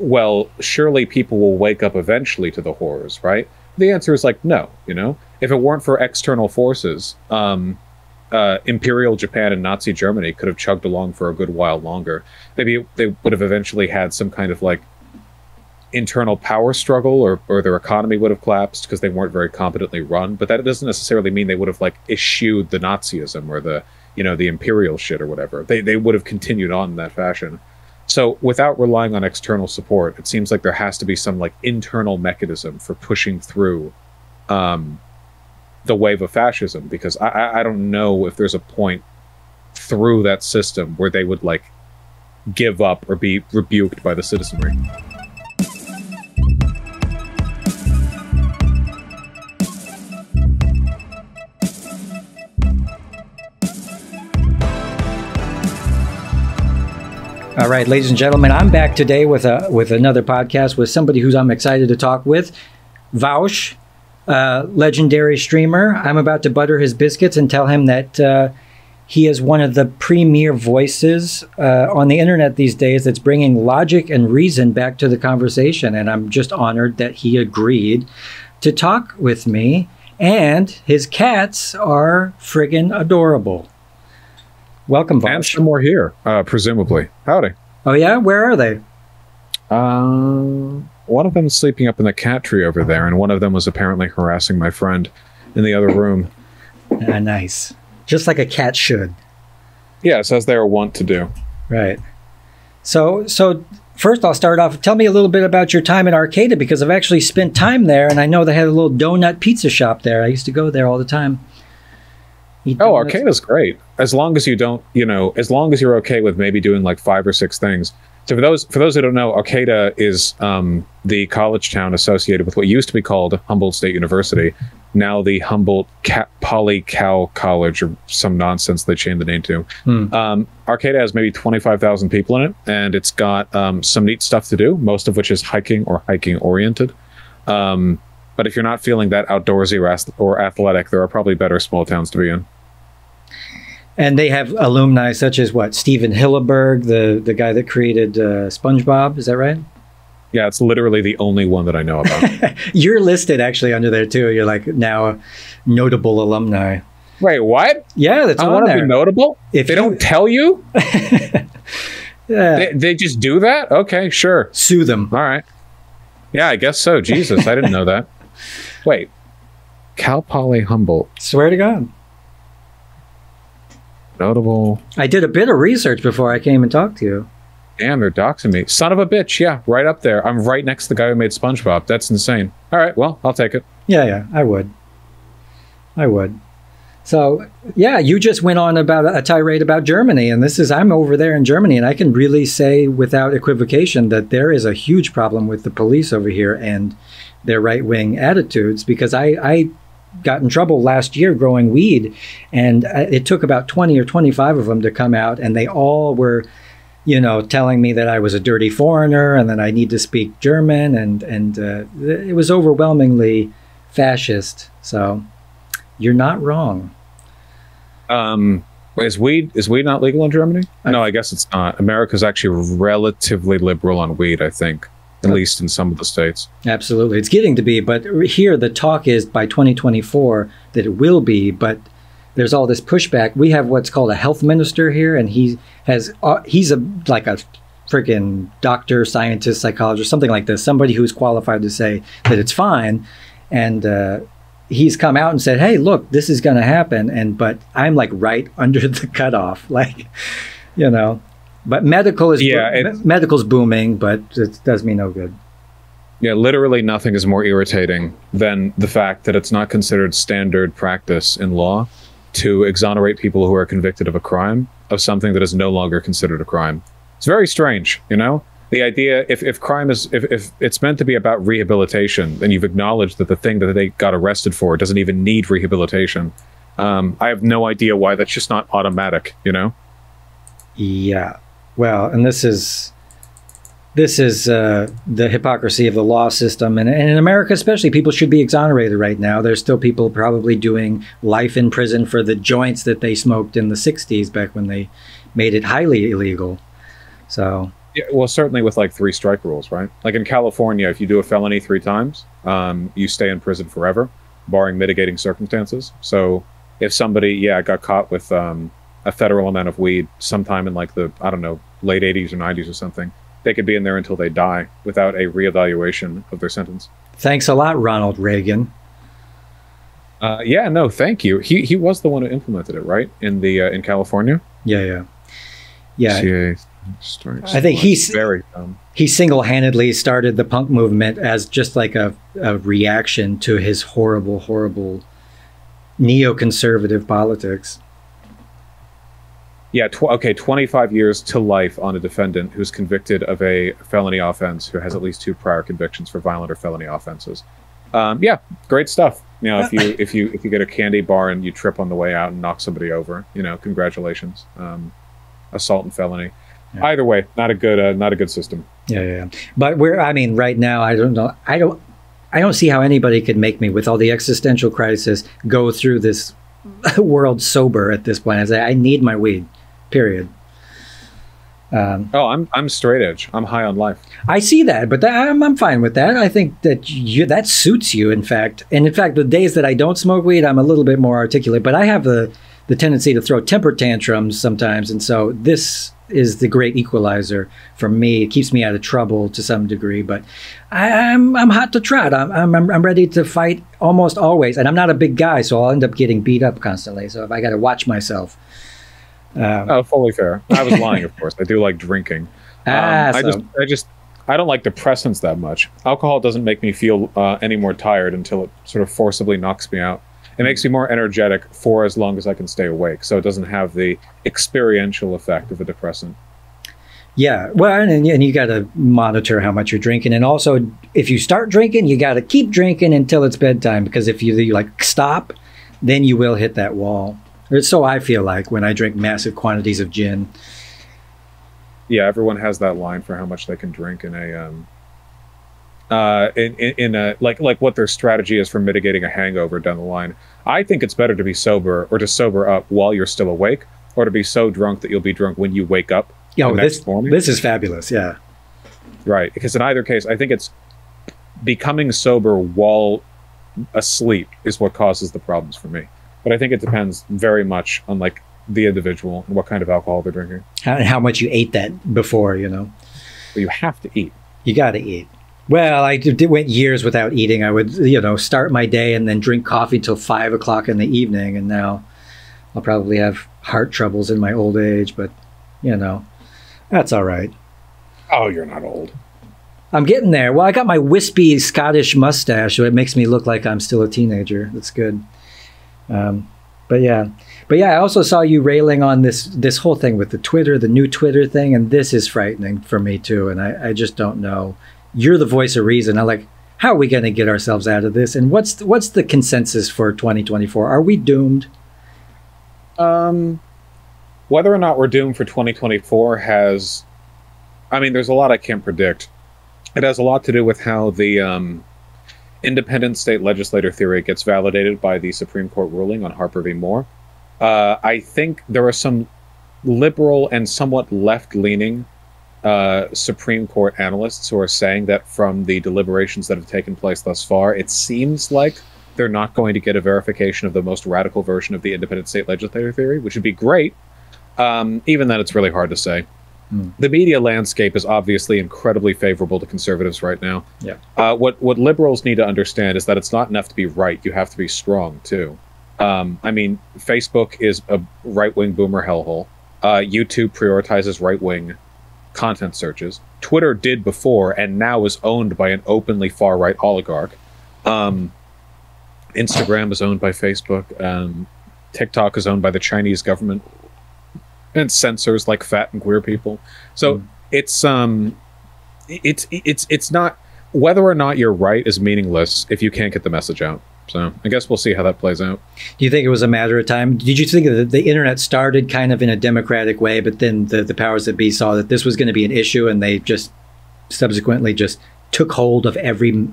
well, surely people will wake up eventually to the horrors, right? The answer is like, no, you know? If it weren't for external forces, Imperial Japan and Nazi Germany could have chugged along for a good while longer. Maybe they would have eventually had some kind of like internal power struggle, or their economy would have collapsed because they weren't very competently run. But that doesn't necessarily mean they would have like eschewed the Nazism or the, you know, the imperial shit or whatever. They would have continued on in that fashion. So without relying on external support, it seems like there has to be some like internal mechanism for pushing through the wave of fascism, because I don't know if there's a point through that system where they would like give up or be rebuked by the citizenry. All right, ladies and gentlemen, I'm back today with another podcast with somebody who's I'm excited to talk with, Vaush, legendary streamer. I'm about to butter his biscuits and tell him that he is one of the premier voices on the internet these days that's bringing logic and reason back to the conversation. And I'm just honored that he agreed to talk with me. And his cats are friggin' adorable. Welcome, Vaush. And some more here, presumably. Howdy. Oh, yeah? Where are they? One of them is sleeping up in the cat tree over there, and one of them was apparently harassing my friend in the other room. Nice. Just like a cat should. Yes, as they are wont to do. Right. So first I'll start off. Tell me a little bit about your time at Arcata, because I've actually spent time there, and I know they had a little donut pizza shop there. I used to go there all the time. Oh, Arcata's great. As long as you don't, you know, as long as you're okay with maybe doing like 5 or 6 things. So for those who don't know, Arcata is the college town associated with what used to be called Humboldt State University, now the Humboldt Poly Cal College, or some nonsense they changed the name to. Arcata has maybe 25,000 people in it, and it's got some neat stuff to do, most of which is hiking or hiking oriented. But if you're not feeling that outdoorsy or athletic, there are probably better small towns to be in. And they have alumni such as what? Steven Hillenburg, the guy that created SpongeBob, is that right? Yeah, it's literally the only one that I know about. You're listed actually under there too. You're like now a notable alumni. Wait, what? Yeah, that's I on want there. to be notable? If they don't tell you? Yeah. They just do that? Okay, sure. Sue them. All right. Yeah, I guess so. Jesus, I didn't know that. Wait. Cal Poly Humboldt. Swear to God. Notable. I did a bit of research before I came and talked to you. Damn, they're doxing me. Son of a bitch. Yeah, right up there. I'm right next to the guy who made SpongeBob. That's insane. All right, well, I'll take it. Yeah, I would. So, yeah, you just went on about a tirade about Germany, and I'm over there in Germany, and I can really say without equivocation that there is a huge problem with the police over here and their right-wing attitudes, because I got in trouble last year growing weed, and it took about 20 or 25 of them to come out, and they all were, you know, telling me that I was a dirty foreigner and that I need to speak German, and it was overwhelmingly fascist. So you're not wrong. Is weed not legal in Germany? No, I guess it's not. America's actually relatively liberal on weed, I think. At least in some of the states. Absolutely. It's getting to be, but here the talk is by 2024 that it will be, but there's all this pushback. We have what's called a health minister here, and he's like a freaking doctor, scientist, psychologist, something like this, somebody who's qualified to say that it's fine. And he's come out and said, hey, look, this is going to happen. But I'm like right under the cutoff, like, you know. But medical's booming, but it does me no good. Yeah, literally nothing is more irritating than the fact that it's not considered standard practice in law to exonerate people who are convicted of a crime of something that is no longer considered a crime. It's very strange, you know? The idea, if crime is, if it's meant to be about rehabilitation, then you've acknowledged that the thing that they got arrested for doesn't even need rehabilitation. I have no idea why that's just not automatic, you know? Yeah. Well, and this is the hypocrisy of the law system, and in America especially, people should be exonerated right now. There's still people probably doing life in prison for the joints that they smoked in the 60s, back when they made it highly illegal. So Yeah, well, certainly with like 3 strike rules, right? Like in California, if you do a felony 3 times, you stay in prison forever, barring mitigating circumstances. So if somebody, yeah, got caught with a federal amount of weed sometime in like the, I don't know, late 80s or 90s or something, they could be in there until they die without a reevaluation of their sentence. Thanks a lot, Ronald Reagan. Yeah, no, thank you. He was the one who implemented it, right? In the in California. Yeah. I think very dumb. He single-handedly started the punk movement as just like a reaction to his horrible neoconservative politics. Yeah, okay, 25 years to life on a defendant who's convicted of a felony offense, who has at least 2 prior convictions for violent or felony offenses. Yeah, great stuff. You know, if you get a candy bar and you trip on the way out and knock somebody over, you know, congratulations. Assault and felony. Yeah. Either way, not a good system. Yeah. But right now, I don't know. I don't see how anybody could make me, with all the existential crisis, go through this world sober at this point. I say I need my weed, period. I'm straight edge. I'm high on life. I see that, but I'm fine with that. I think that that suits you, in fact. And in fact, the days that I don't smoke weed, I'm a little bit more articulate. But I have the tendency to throw temper tantrums sometimes, and so this is the great equalizer for me. It keeps me out of trouble to some degree, but I'm hot to trot. I'm ready to fight almost always, and I'm not a big guy, so I'll end up getting beat up constantly. So if I got to watch myself. Fully fair. I was lying, of course. I do like drinking. I don't like depressants that much. Alcohol doesn't make me feel any more tired until it sort of forcibly knocks me out. It makes me more energetic for as long as I can stay awake, so it doesn't have the experiential effect of a depressant. Yeah, well, and you got to monitor how much you're drinking, and also if you start drinking, you got to keep drinking until it's bedtime, because if you like stop, then you will hit that wall. Or so I feel like when I drink massive quantities of gin. Yeah, everyone has that line for how much they can drink in a like what their strategy is for mitigating a hangover down the line. I think it's better to be sober, or to sober up while you're still awake, or to be so drunk that you'll be drunk when you wake up the next morning. This is fabulous, yeah. Right, because in either case, I think it's becoming sober while asleep is what causes the problems for me. But I think it depends very much on like the individual and what kind of alcohol they're drinking. How much you ate that before, you know. Well, you have to eat. You got to eat. Well, I went years without eating. I would, start my day and then drink coffee till 5 o'clock in the evening. And now I'll probably have heart troubles in my old age, but that's all right. Oh, you're not old. I'm getting there. Well, I got my wispy Scottish mustache, so it makes me look like I'm still a teenager. That's good. But yeah, I also saw you railing on this whole thing with the new Twitter thing, and this is frightening for me too. And I just don't know. You're the voice of reason. I'm like, how are we going to get ourselves out of this? And what's the consensus for 2024? Are we doomed? Whether or not we're doomed for 2024 there's a lot I can't predict. It has a lot to do with how the independent state legislator theory gets validated by the Supreme Court ruling on Harper v. Moore. I think there are some liberal and somewhat left-leaning Supreme Court analysts who are saying that from the deliberations that have taken place thus far, it seems like they're not going to get a verification of the most radical version of the independent state legislator theory, which would be great. Even then, it's really hard to say. The media landscape is obviously incredibly favorable to conservatives right now. Yeah. What liberals need to understand is that it's not enough to be right. You have to be strong, too. Facebook is a right-wing boomer hellhole. YouTube prioritizes right-wing content searches. Twitter did before and now is owned by an openly far-right oligarch. Instagram is owned by Facebook. TikTok is owned by the Chinese government. And censors like fat and queer people. So it's not, whether or not you're right is meaningless if you can't get the message out. So I guess we'll see how that plays out. Do you think it was a matter of time? Did you think that the internet started kind of in a democratic way, but then the powers that be saw that this was going to be an issue, and they just subsequently just took hold of every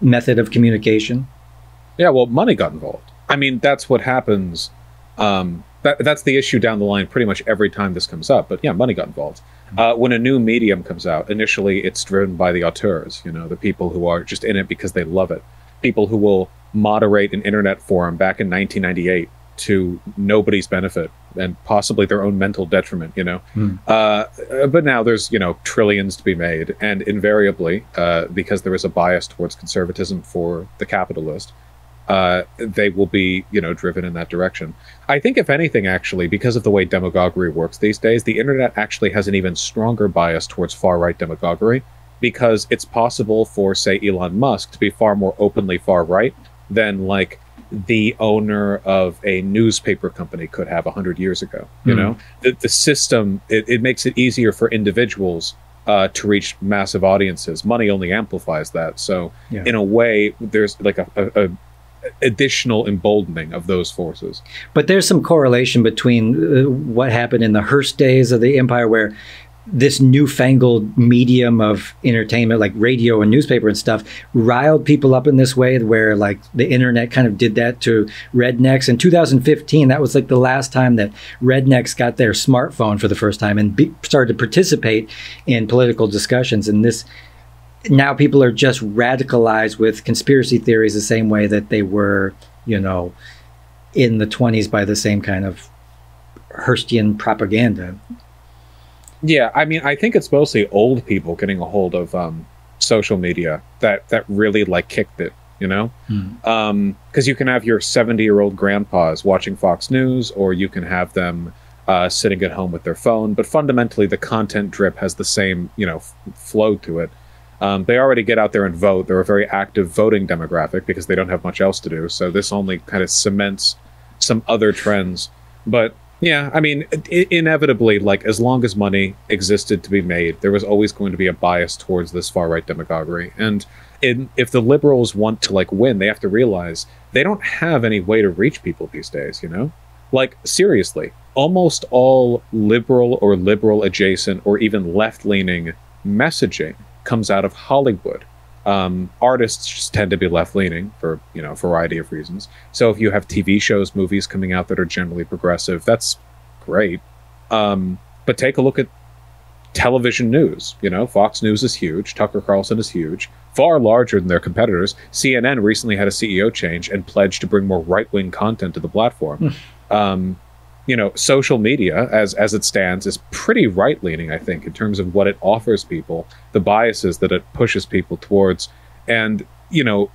method of communication? Yeah, well, money got involved. I mean, that's what happens that's the issue down the line pretty much every time this comes up. But yeah, money got involved. When a new medium comes out, initially it's driven by the auteurs, you know, the people who are just in it because they love it. People who will moderate an internet forum back in 1998 to nobody's benefit and possibly their own mental detriment, you know. But now there's, you know, trillions to be made. And invariably, because there is a bias towards conservatism for the capitalist, they will be, you know, driven in that direction. I think, if anything, actually, because of the way demagoguery works these days, the internet actually has an even stronger bias towards far-right demagoguery, because it's possible for, say, Elon Musk to be far more openly far-right than, like, the owner of a newspaper company could have 100 years ago. You know, the system, it makes it easier for individuals to reach massive audiences. Money only amplifies that. So in a way, there's like a additional emboldening of those forces. But there's some correlation between what happened in the Hearst days of the empire, where this newfangled medium of entertainment, like radio and newspaper and stuff, riled people up in this way, where like the internet kind of did that to rednecks. In 2015, that was like the last time that rednecks got their smartphone for the first time and started to participate in political discussions. And this, now people are just radicalized with conspiracy theories the same way that they were, you know, in the 20s by the same kind of Hearstian propaganda. Yeah, I mean, I think it's mostly old people getting a hold of social media that really like kicked it, you know? Because you can have your 70-year-old grandpas watching Fox News, or you can have them sitting at home with their phone. But fundamentally, the content drip has the same, you know, flow to it. They already get out there and vote. They're a very active voting demographic because they don't have much else to do. So this only kind of cements some other trends. But yeah, I mean, inevitably, like, as long as money existed to be made, there was always going to be a bias towards this far-right demagoguery. And if the liberals want to, like, win, they have to realize they don't have any way to reach people these days, you know? Like, seriously, almost all liberal or liberal adjacent or even left-leaning messaging comes out of Hollywood. Artists just tend to be left-leaning for, you know, a variety of reasons. So if you have TV shows, movies coming out that are generally progressive, that's great. But take a look at television news. You know, Fox News is huge. Tucker Carlson is huge, far larger than their competitors. CNN recently had a CEO change and pledged to bring more right-wing content to the platform. You know, social media, as it stands, is pretty right-leaning, I think, in terms of what it offers people, the biases that it pushes people towards. And, you know,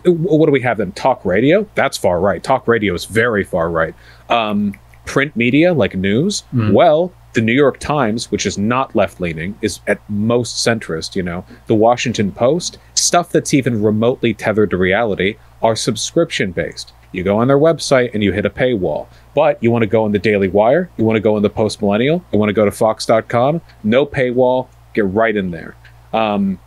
what do we have then? Talk radio? That's far right. Talk radio is very far right. Print media, like news, well, the New York Times, which is not left-leaning, is at most centrist, you know. The Washington Post, stuff that's even remotely tethered to reality, are subscription-based. You go on their website and you hit a paywall. But you want to go in the Daily Wire, you want to go in the Post Millennial, you want to go to Fox.com, no paywall, get right in there. And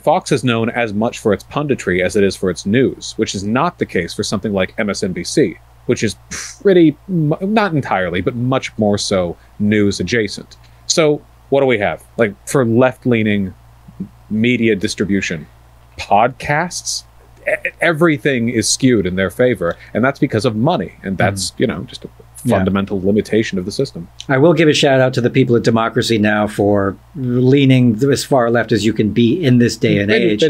Fox is known as much for its punditry as it is for its news, which is not the case for something like MSNBC, which is pretty, not entirely, but much more so news adjacent. So what do we have? Like, for left-leaning media distribution, podcasts? Everything is skewed in their favor, and that's because of money, and that's you know, just a fundamental limitation of the system. I will give a shout out to the people at Democracy Now! For leaning as far left as you can be in this day and age.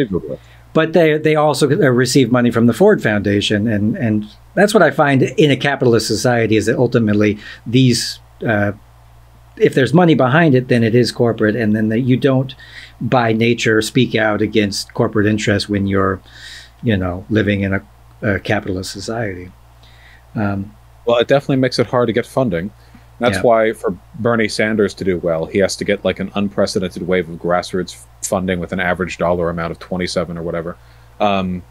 But they also receive money from the Ford Foundation, and that's what I find in a capitalist society, is that ultimately these if there's money behind it, then it is corporate, and then you don't by nature speak out against corporate interests when you're, you know, living in a capitalist society. Well, it definitely makes it hard to get funding. That's why for Bernie Sanders to do well, he has to get like an unprecedented wave of grassroots funding with an average dollar amount of 27 or whatever.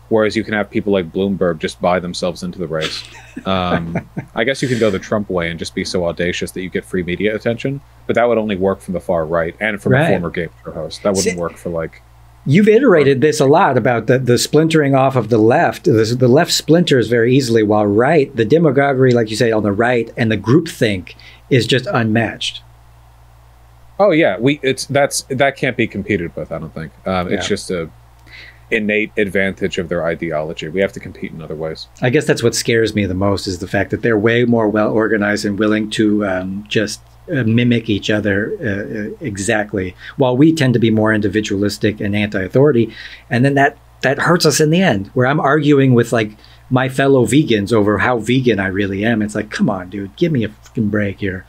Whereas you can have people like Bloomberg just buy themselves into the race. I guess you can go the Trump way and just be so audacious that you get free media attention, but that would only work from the far right and from a former game show host. That wouldn't work for like... You've iterated this a lot about the splintering off of the left. The left splinters very easily, while right, the demagoguery, like you say, on the right, and the groupthink is just unmatched. Oh yeah, that can't be competed with. I don't think it's just innate advantage of their ideology. We have to compete in other ways. I guess that's what scares me the most, is the fact that they're way more well organized and willing to just mimic each other exactly, while we tend to be more individualistic and anti-authority. And then that hurts us in the end, where I'm arguing with like my fellow vegans over how vegan I really am. It's like, come on, dude, give me a fucking break here.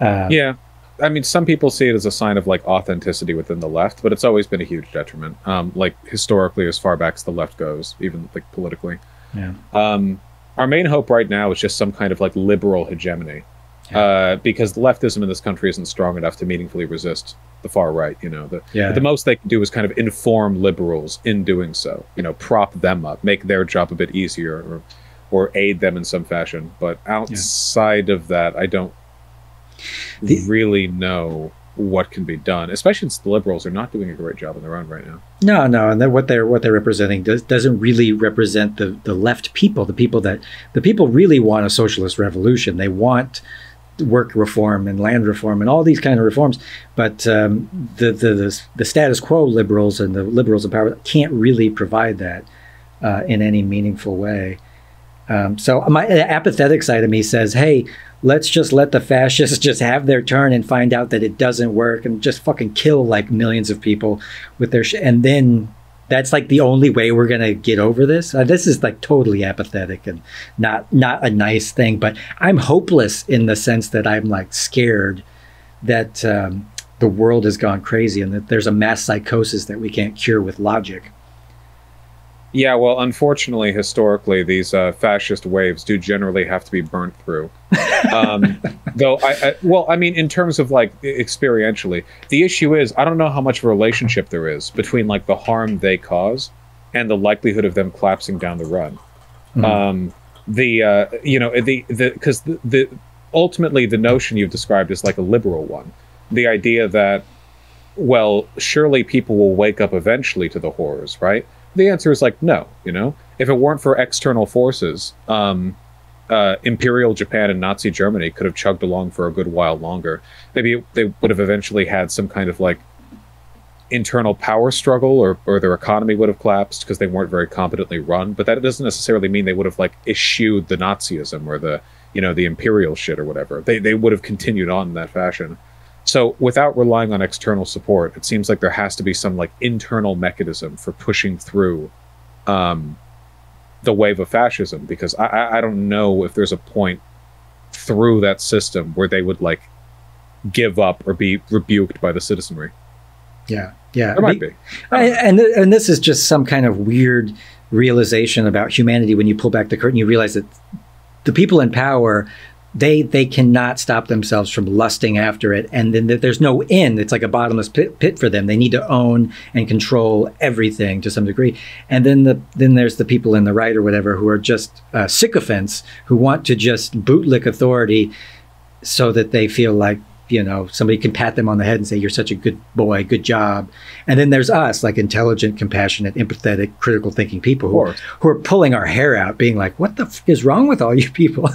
Yeah. I mean, some people see it as a sign of like authenticity within the left, but it's always been a huge detriment. Like historically, as far back as the left goes, even like politically. Yeah. Our main hope right now is just some kind of like liberal hegemony, because the leftism in this country isn't strong enough to meaningfully resist the far right. You know, the most they can do is kind of inform liberals in doing so. You know, prop them up, make their job a bit easier, or aid them in some fashion. But outside of that, I don't really know what can be done, especially since the liberals are not doing a great job on their own right now. No, and what they're representing doesn't really represent the left people, the people really want a socialist revolution. They want work reform and land reform and all these kind of reforms, but the status quo liberals and the liberals in power can't really provide that in any meaningful way. So the apathetic side of me says, hey, let's just let the fascists just have their turn and find out that it doesn't work and just fucking kill like millions of people with their and then that's like the only way we're going to get over this. This is like totally apathetic and not a nice thing, but I'm hopeless in the sense that I'm like scared that the world has gone crazy and that there's a mass psychosis that we can't cure with logic. Yeah, well, unfortunately, historically, these fascist waves do generally have to be burnt through. Though, I mean, in terms of like experientially, the issue is I don't know how much of a relationship there is between like the harm they cause and the likelihood of them collapsing down the run. Because ultimately the notion you've described is like a liberal one, the idea that, well, surely people will wake up eventually to the horrors, right? The answer is like, no, you know, if it weren't for external forces, Imperial Japan and Nazi Germany could have chugged along for a good while longer. Maybe they would have eventually had some kind of like internal power struggle, or their economy would have collapsed because they weren't very competently run. But that doesn't necessarily mean they would have like eschewed the Nazism or the imperial shit or whatever. They would have continued on in that fashion. So without relying on external support, it seems like there has to be some like internal mechanism for pushing through the wave of fascism, because I don't know if there's a point through that system where they would like give up or be rebuked by the citizenry. Yeah. There might be. And this is just some kind of weird realization about humanity. When you pull back the curtain, you realize that the people in power, they cannot stop themselves from lusting after it, and then there's no end. It's like a bottomless pit for them. They need to own and control everything to some degree. And then there's the people in the right or whatever who are just sycophants who want to just bootlick authority so that they feel like, you know, somebody can pat them on the head and say, you're such a good boy, good job. And then there's us, like intelligent, compassionate, empathetic, critical thinking people who are pulling our hair out, being like, what the f is wrong with all you people?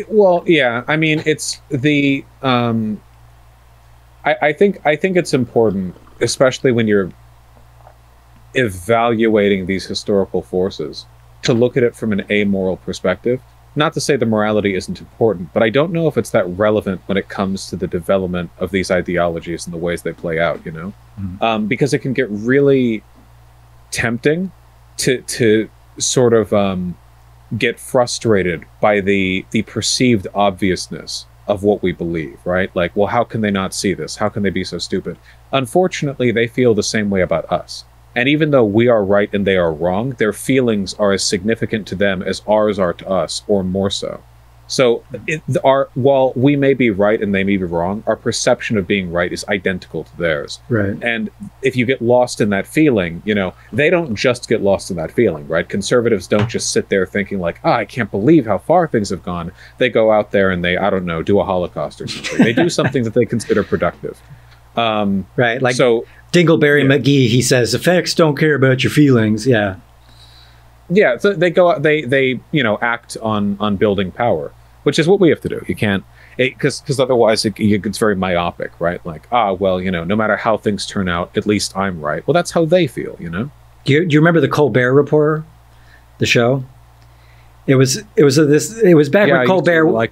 Well, yeah, I mean, it's the I think it's important, especially when you're evaluating these historical forces, to look at it from an amoral perspective. Not to say the morality isn't important, but I don't know if it's that relevant when it comes to the development of these ideologies and the ways they play out, you know? Because it can get really tempting to sort of get frustrated by the perceived obviousness of what we believe, right? Like, well, how can they not see this? How can they be so stupid? Unfortunately, they feel the same way about us. And even though we are right and they are wrong, their feelings are as significant to them as ours are to us, or more so. So while we may be right and they may be wrong, our perception of being right is identical to theirs. Right. And if you get lost in that feeling, you know, they don't just get lost in that feeling, right? Conservatives don't just sit there thinking like, I can't believe how far things have gone. They go out there and they, I don't know, do a Holocaust or something. They do something that they consider productive. Right. Like, so Dingleberry McGee, he says, effects don't care about your feelings. Yeah. Yeah. So they go out, they, you know, act on building power, which is what we have to do. You can't, because otherwise it's very myopic, right? Like, well, no matter how things turn out, at least I'm right. Well, that's how they feel, Do you remember the Colbert Report, the show? It was back when Colbert,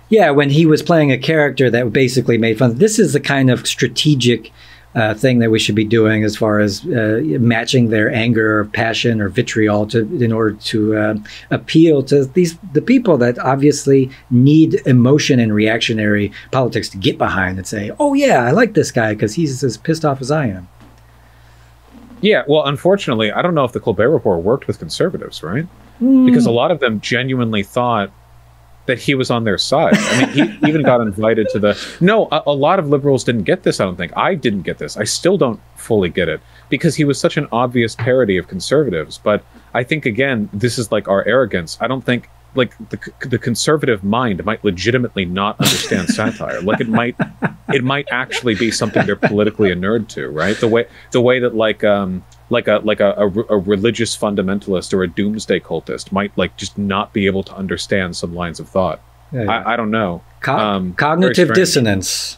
yeah, when he was playing a character that basically made fun. This is the kind of strategic thing that we should be doing as far as matching their anger or passion or vitriol in order to appeal to the people that obviously need emotion and reactionary politics to get behind and say, oh yeah, I like this guy because he's as pissed off as I am. Yeah, well, unfortunately, I don't know if the Colbert Report worked with conservatives, right? Because a lot of them genuinely thought that he was on their side. I mean, he even got invited to a lot of liberals didn't get this, I don't think. I didn't get this. I still don't fully get it, because he was such an obvious parody of conservatives. But I think, again, this is like our arrogance. I don't think, like, the conservative mind might legitimately not understand satire. Like, it might actually be something they're politically inured to, right? The way that like a religious fundamentalist or a doomsday cultist might, like, just not be able to understand some lines of thought. Yeah. I don't know. Cognitive dissonance.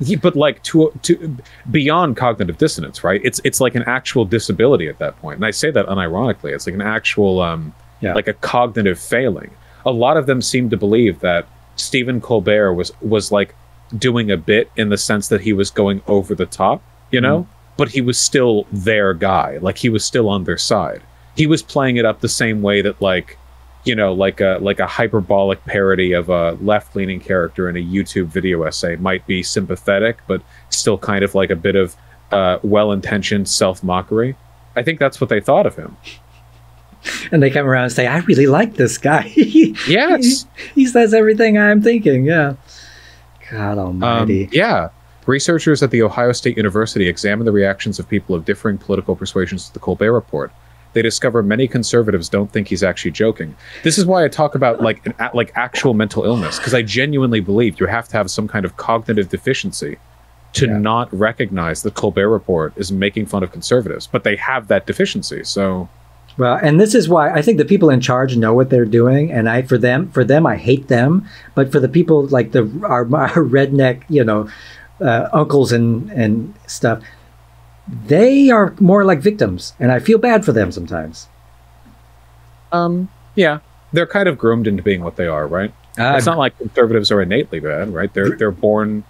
Yeah, but like to beyond cognitive dissonance, right? It's like an actual disability at that point, and I say that unironically. It's like an actual like a cognitive failing. A lot of them seem to believe that Stephen Colbert was like doing a bit, in the sense that he was going over the top, but he was still their guy. Like, he was still on their side. He was playing it up the same way that, like, like a hyperbolic parody of a left-leaning character in a YouTube video essay might be sympathetic, but still kind of like a bit of well-intentioned self-mockery. I think that's what they thought of him. And they come around and say, I really like this guy. Yes. He says everything I'm thinking. Yeah. God almighty. Yeah. Researchers at The Ohio State University examined the reactions of people of differing political persuasions to the Colbert Report. They discover many conservatives don't think he's actually joking. This is why I talk about like actual mental illness, because I genuinely believe you have to have some kind of cognitive deficiency to not recognize the Colbert Report is making fun of conservatives, but they have that deficiency. So, well, and this is why I think the people in charge know what they're doing, and for them, I hate them. But for the people like our redneck, uncles and stuff, they are more like victims, and I feel bad for them sometimes. Yeah, they're kind of groomed into being what they are, right? It's not like conservatives are innately bad, right? They're born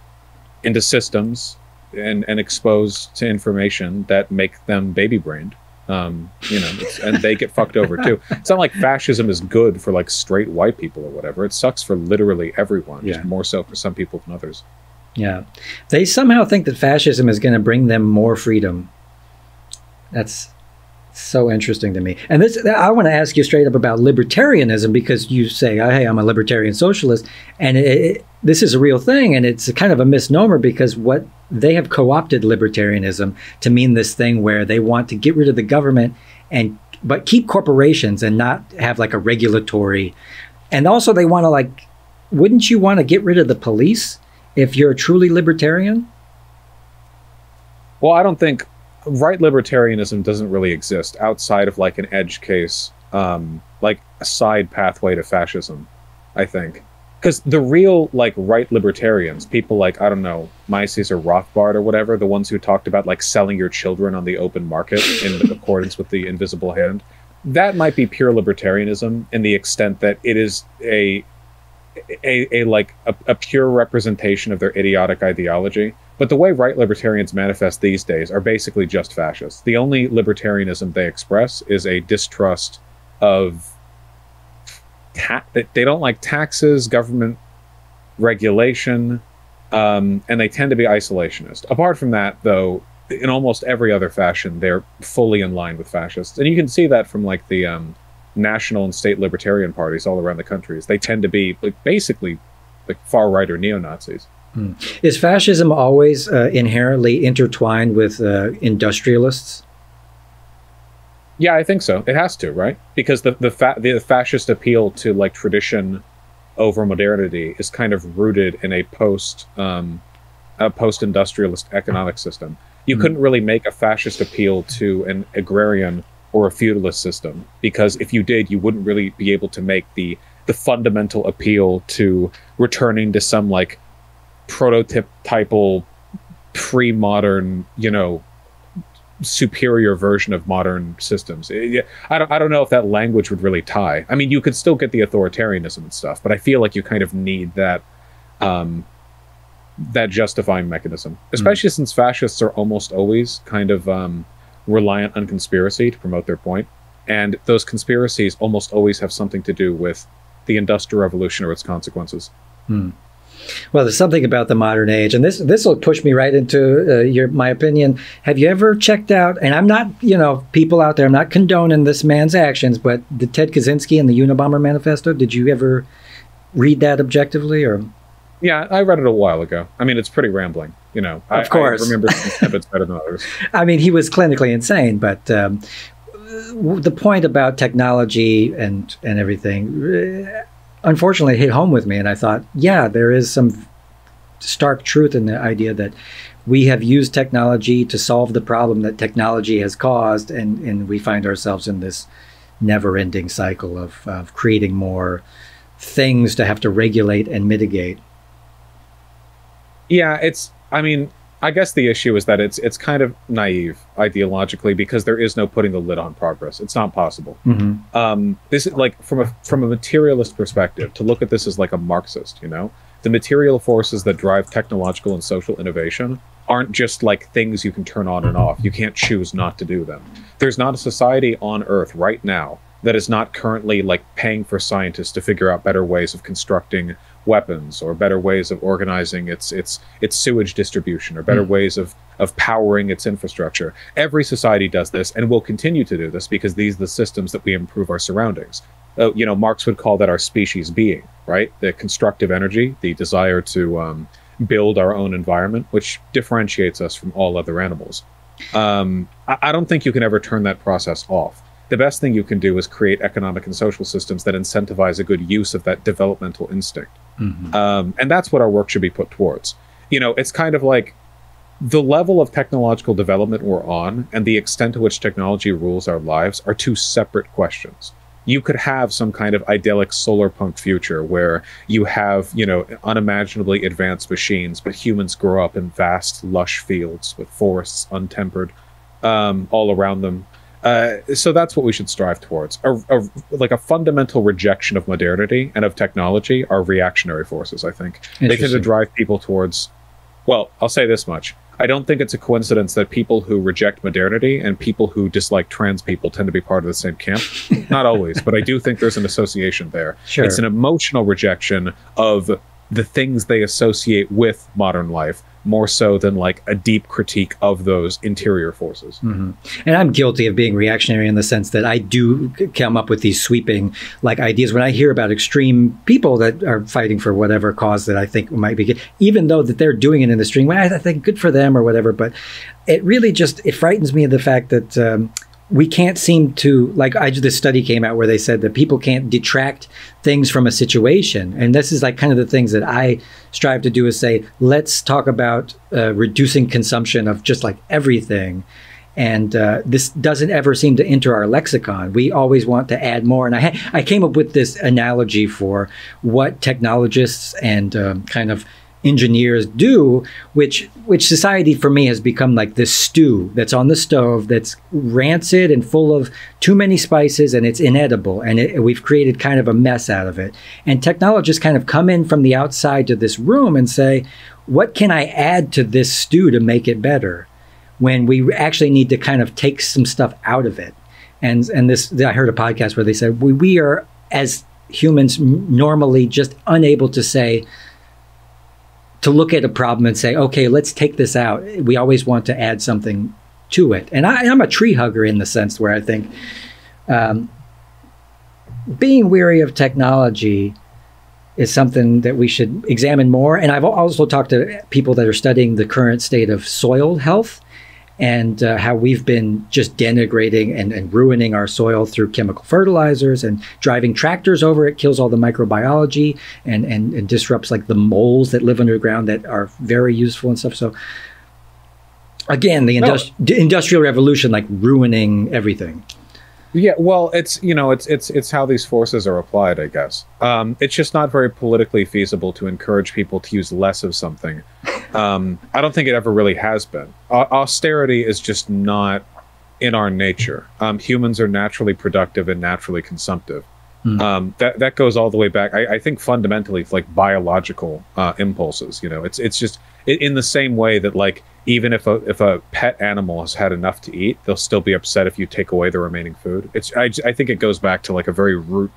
into systems and exposed to information that make them baby-brained. And they get fucked over too. It's not like fascism is good for like straight white people or whatever. It sucks for literally everyone, just more so for some people than others. Yeah. They somehow think that fascism is going to bring them more freedom. That's so interesting to me. And I want to ask you straight up about libertarianism, because you say, hey, I'm a libertarian socialist. And this is a real thing. And it's a kind of a misnomer, because what they have co-opted libertarianism to mean this thing where they want to get rid of the government but keep corporations and not have like a regulatory. And also they want to wouldn't you want to get rid of the police if you're a truly libertarian? Well, I don't think right libertarianism doesn't really exist outside of like an edge case, like a side pathway to fascism, I think. Because the real like right libertarians, people like, I don't know, Mises or Rothbard or whatever, the ones who talked about like selling your children on the open market in accordance with the invisible hand, that might be pure libertarianism in the extent that it is a pure representation of their idiotic ideology. But the way right libertarians manifest these days are basically just fascists. The only libertarianism they express is a distrust of they don't like taxes, government regulation, and they tend to be isolationist. Apart from that, though, in almost every other fashion, they're fully in line with fascists. And you can see that from like the national and state libertarian parties all around the countries. They tend to be basically far right or neo-Nazis. Is fascism always inherently intertwined with industrialists? Yeah, I think so. It has to, right? Because the fascist appeal to like tradition over modernity is kind of rooted in a post-industrialist economic system. You couldn't really make a fascist appeal to an agrarian or a feudalist system, because if you did, you wouldn't really be able to make the the fundamental appeal to returning to some like prototypal pre-modern, you know, superior version of modern systems. I don't know if that language would really tie. I mean, you could still get the authoritarianism and stuff, but I feel like you kind of need that that justifying mechanism, especially since fascists are almost always kind of reliant on conspiracy to promote their point, and those conspiracies almost always have something to do with the Industrial Revolution or its consequences. Well, there's something about the modern age, and this will push me right into my opinion. Have you ever checked out, and I'm not, you know, people out there, I'm not condoning this man's actions, but the Ted Kaczynski and the Unabomber Manifesto, did you ever read that objectively? Or yeah, I read it a while ago. I mean, it's pretty rambling, you know. Of course. I remember some snippets better than others. I mean, he was clinically insane, but the point about technology and everything, unfortunately, hit home with me, and I thought, yeah, there is some stark truth in the idea that we have used technology to solve the problem that technology has caused, and we find ourselves in this never-ending cycle of creating more things to have to regulate and mitigate. Yeah, I mean, I guess the issue is that it's kind of naive ideologically, because there is no putting the lid on progress. It's not possible. This is like from a materialist perspective, to look at this as like a Marxist, you know, the material forces that drive technological and social innovation aren't just like things you can turn on and off. You can't choose not to do them. There's not a society on Earth right now that is not currently like paying for scientists to figure out better ways of constructing weapons, or better ways of organizing its sewage distribution, or better ways of powering its infrastructure. Every society does this and will continue to do this, because these are the systems that we improve our surroundings. You know, Marx would call that our species being, right? The constructive energy, the desire to build our own environment, which differentiates us from all other animals. I don't think you can ever turn that process off. The best thing you can do is create economic and social systems that incentivize a good use of that developmental instinct. And that's what our work should be put towards. You know, it's kind of like the level of technological development we're on and the extent to which technology rules our lives are two separate questions. You could have some kind of idyllic solar punk future where you have, you know, unimaginably advanced machines, but humans grow up in vast, lush fields with forests untempered all around them. So that's what we should strive towards. Like a fundamental rejection of modernity and of technology are reactionary forces, I think. They tend to drive people towards, well, I'll say this much. I don't think it's a coincidence that people who reject modernity and people who dislike trans people tend to be part of the same camp. Not always, but I do think there's an association there. Sure. It's an emotional rejection of the things they associate with modern life, more so than like a deep critique of those interior forces. And I'm guilty of being reactionary in the sense that I do come up with these sweeping like ideas when I hear about extreme people that are fighting for whatever cause that I think might be good, even though that they're doing it in the extreme way. I think good for them or whatever, but it really just, it frightens me the fact that we can't seem to, like, this study came out where they said that people can't detract things from a situation. And this is like kind of the things that I strive to do, is say, let's talk about reducing consumption of just like everything. And this doesn't ever seem to enter our lexicon. We always want to add more. And I came up with this analogy for what technologists and kind of engineers do, which society for me has become like this stew that's on the stove that's rancid and full of too many spices, and it's inedible, and we've created kind of a mess out of it. And technologists kind of come in from the outside to this room and say, what can I add to this stew to make it better, when we actually need to kind of take some stuff out of it. And this, I heard a podcast where they said we are, as humans, normally just unable to look at a problem and say, okay, let's take this out. We always want to add something to it. And I'm a tree hugger in the sense where I think being weary of technology is something that we should examine more. And I've also talked to people that are studying the current state of soil health and how we've been just denigrating and ruining our soil through chemical fertilizers and driving tractors over it, kills all the microbiology and disrupts like the moles that live underground that are very useful and stuff. So again, the industrial revolution, like ruining everything. Yeah, well, it's how these forces are applied, I guess. It's just not very politically feasible to encourage people to use less of something. I don't think it ever really has been. Austerity is just not in our nature. Humans are naturally productive and naturally consumptive. That goes all the way back. I think fundamentally it's like biological impulses. It's just in the same way that, like, even if a pet animal has had enough to eat, they'll still be upset if you take away the remaining food. I think it goes back to like a root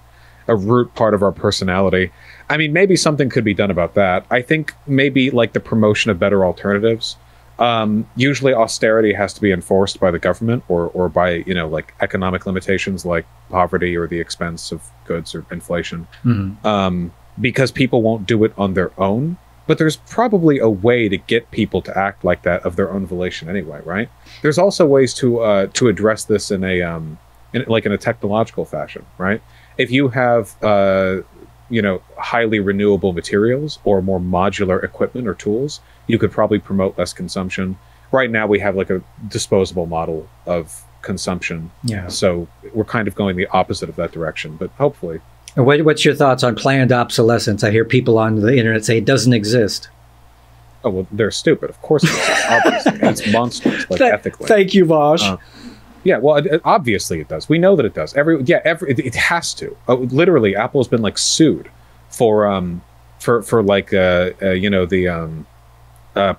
part of our personality. I mean, maybe something could be done about that. I think maybe like the promotion of better alternatives. Usually austerity has to be enforced by the government or by, like economic limitations like poverty or the expense of goods or inflation, because people won't do it on their own. But there's probably a way to get people to act like that of their own volition anyway, right? There's also ways to address this in a technological fashion, right? If you have highly renewable materials or more modular equipment or tools, you could probably promote less consumption. Right now we have like a disposable model of consumption. Yeah. So we're kind of going the opposite of that direction, but hopefully. What's your thoughts on planned obsolescence? I hear people on the internet say it doesn't exist. Oh, well, they're stupid. Of course it does, obviously. It's monstrous, like ethically. Thank you, Vaush. Yeah, well, obviously it does. We know that it does. It has to. Literally, Apple's been like sued for like the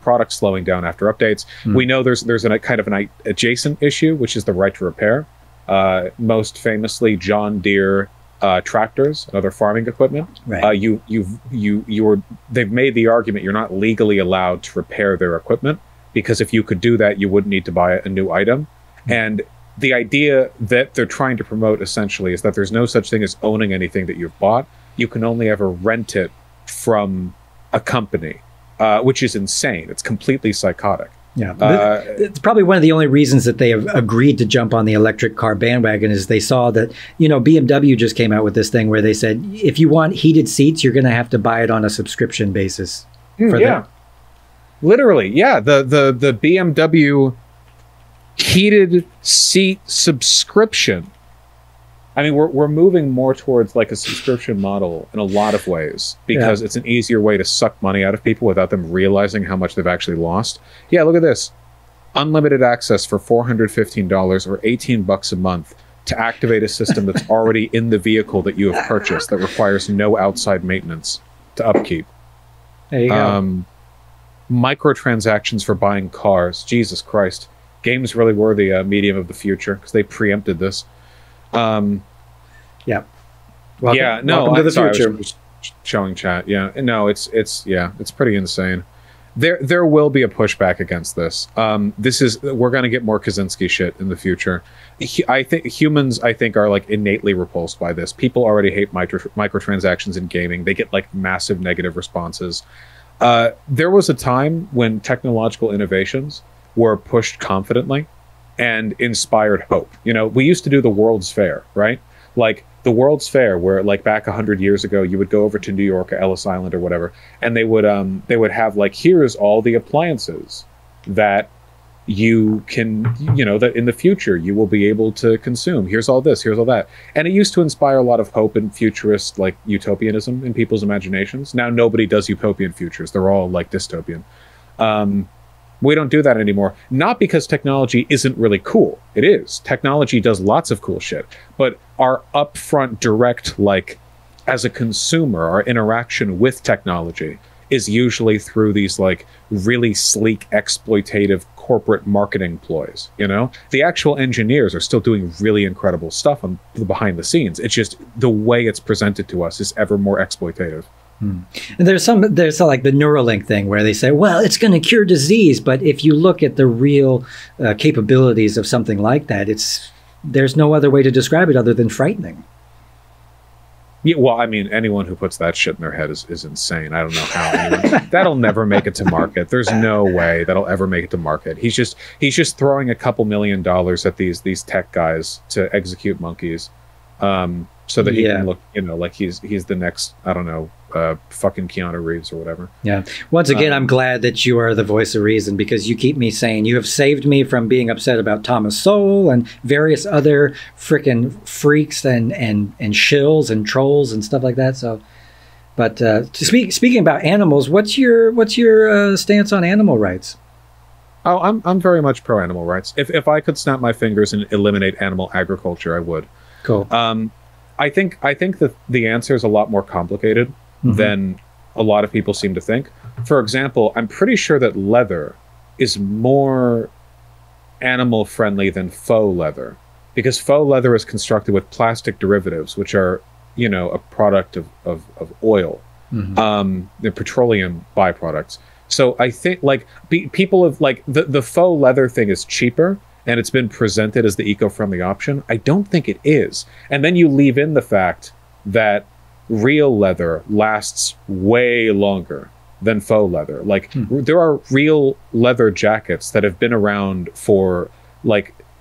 product slowing down after updates. We know there's a kind of an adjacent issue, which is the right to repair. Most famously, John Deere tractors and other farming equipment. Right. They've made the argument you're not legally allowed to repair their equipment, because if you could do that, you wouldn't need to buy a new item. And the idea that they're trying to promote essentially is that there's no such thing as owning anything that you've bought. You can only ever rent it from a company, which is insane. It's completely psychotic. Yeah, it's probably one of the only reasons that they have agreed to jump on the electric car bandwagon is they saw that, BMW just came out with this thing where they said, if you want heated seats, you're going to have to buy it on a subscription basis. Literally, yeah. The BMW heated seat subscription. I mean, we're moving more towards like a subscription model in a lot of ways, because it's an easier way to suck money out of people without them realizing how much they've actually lost. Yeah, look at this. Unlimited access for $415 or $18 a month to activate a system that's already in the vehicle that you have purchased that requires no outside maintenance to upkeep. There you go. Microtransactions for buying cars. Jesus Christ. Games really were the medium of the future because they preempted this. Welcome to the future. I was showing chat. Yeah, no, it's pretty insane. There will be a pushback against this. We're going to get more Kaczynski shit in the future. I think humans are like innately repulsed by this. People already hate microtransactions in gaming. They get like massive negative responses. There was a time when technological innovations were pushed confidently and inspired hope. We used to do the World's Fair, right? Like the World's Fair, where like back 100 years ago, you would go over to New York or Ellis Island or whatever, and they would have like, here's all the appliances that you can, that in the future you will be able to consume. Here's all this, here's all that. And it used to inspire a lot of hope and futurist like utopianism in people's imaginations. Now nobody does utopian futures. They're all like dystopian. We don't do that anymore. Not because technology isn't really cool. It is. Technology does lots of cool shit. But our upfront direct, like, as a consumer, our interaction with technology is usually through these, like, really sleek, exploitative corporate marketing ploys, The actual engineers are still doing really incredible stuff on the behind the scenes. It's just the way it's presented to us is ever more exploitative. And there's like the Neuralink thing where they say, well, it's going to cure disease. But if you look at the real capabilities of something like that, there's no other way to describe it other than frightening. Yeah, well, I mean, anyone who puts that shit in their head is insane. I don't know how anyone, that'll never make it to market. There's no way that'll ever make it to market. He's just throwing a couple $1 million at these tech guys to execute monkeys. so that he can look, like he's the next, I don't know, fucking Keanu Reeves or whatever. Yeah. Once again, I'm glad that you are the voice of reason, because you keep me sane. You have saved me from being upset about Thomas Sowell and various other frickin' freaks and shills and trolls and stuff like that. So, but speaking about animals, what's your stance on animal rights? Oh, I'm very much pro animal rights. If I could snap my fingers and eliminate animal agriculture, I would. Cool. I think that the answer is a lot more complicated than a lot of people seem to think. For example, I'm pretty sure that leather is more animal friendly than faux leather, because faux leather is constructed with plastic derivatives, which are, a product of oil, the petroleum byproducts. So I think people have the faux leather thing is cheaper, and it's been presented as the eco-friendly option. I don't think it is. And then you leave in the fact that real leather lasts way longer than faux leather. There are real leather jackets that have been around for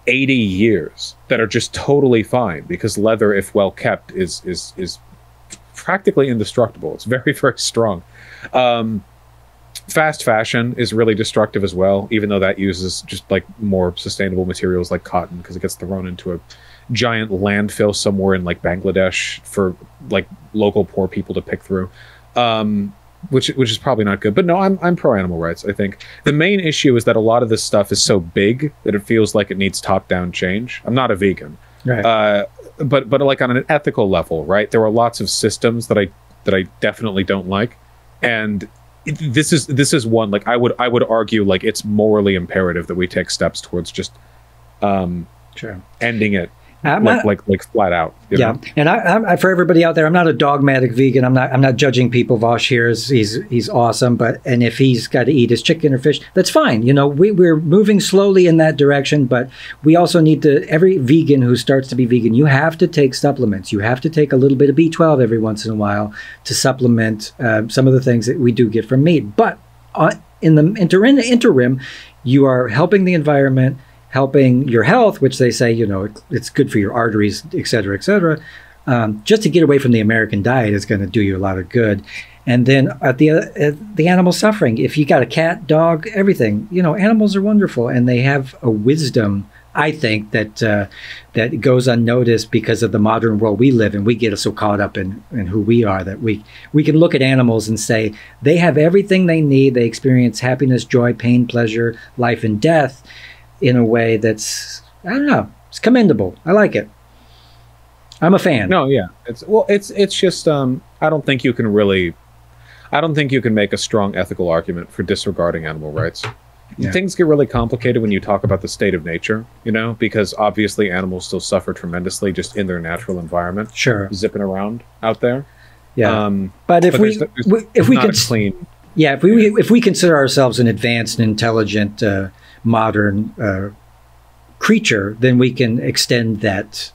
80 years that are just totally fine, because leather, if well kept, is practically indestructible. It's very, very strong. Fast fashion is really destructive as well, even though that uses just more sustainable materials like cotton, because it gets thrown into a giant landfill somewhere in Bangladesh for local poor people to pick through, which is probably not good. But no, I'm pro animal rights. I think the main issue is that a lot of this stuff is so big that it feels like it needs top-down change. I'm not a vegan, right? But on an ethical level, right? There are lots of systems that I definitely don't like, and this is one. I would argue it's morally imperative that we take steps towards just ending it. Flat out. Yeah, know? And I for everybody out there, I'm not a dogmatic vegan. I'm not judging people. Vaush here he's awesome, and if he's got to eat his chicken or fish, that's fine. We're moving slowly in that direction, but we also need to. Every vegan who starts to be vegan, you have to take supplements. You have to take a little bit of B12 every once in a while to supplement some of the things that we do get from meat. But in the interim, you are helping the environment, helping your health, which they say, it's good for your arteries, et cetera, et cetera. Just to get away from the American diet is going to do you a lot of good. And then at the animal suffering, if you got a cat, dog, everything, animals are wonderful, and they have a wisdom, I think, that goes unnoticed because of the modern world we live in. We get so caught up in who we are that we can look at animals and say they have everything they need. They experience happiness, joy, pain, pleasure, life and death, in a way that's, I don't know, it's commendable. I like it. I'm a fan. No, yeah. It's just I don't think you can make a strong ethical argument for disregarding animal rights. Yeah. Things get really complicated when you talk about the state of nature, because obviously animals still suffer tremendously just in their natural environment. Sure. Zipping around out there. Yeah. But if we consider ourselves an advanced and intelligent modern creature, then we can extend that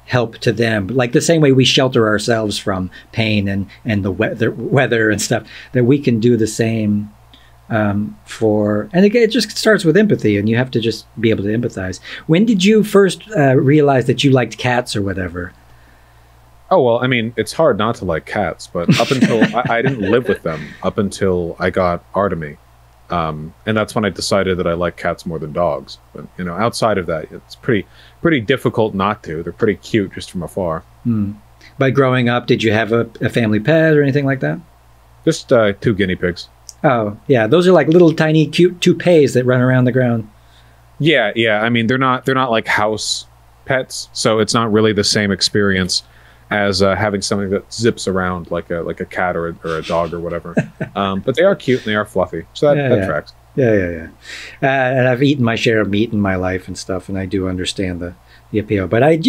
help to them, like the same way we shelter ourselves from pain and the weather and stuff, that we can do the same and again, it just starts with empathy, and you have to just be able to empathize. When did you first realize that you liked cats or whatever? Oh, well, I mean, it's hard not to like cats, but up until I didn't live with them up until I got Artemy. And that's when I decided that I like cats more than dogs. But, outside of that, it's pretty difficult not to. They're pretty cute just from afar. By growing up, did you have a family pet or anything like that? Just 2 guinea pigs. Oh, yeah. Those are like little tiny cute toupees that run around the ground. Yeah. I mean, they're not like house pets, so it's not really the same experience as having something that zips around like a cat or a dog or whatever. But they are cute and they are fluffy, so that tracks. Yeah. And I've eaten my share of meat in my life and stuff, and I do understand the appeal. But I,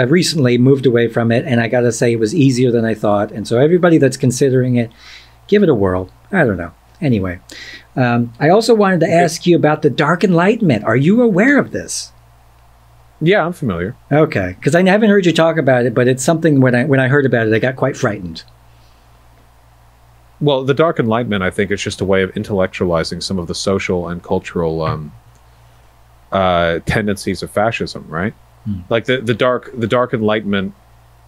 recently moved away from it, and I got to say it was easier than I thought. And so everybody that's considering it, give it a whirl. I don't know. Anyway, I also wanted to ask you about the Dark Enlightenment. Are you aware of this? Yeah, I'm familiar. Okay, because I haven't heard you talk about it, but it's something when I heard about it, I got quite frightened. Well, the Dark Enlightenment, I think, is just a way of intellectualizing some of the social and cultural tendencies of fascism, right? Like the dark enlightenment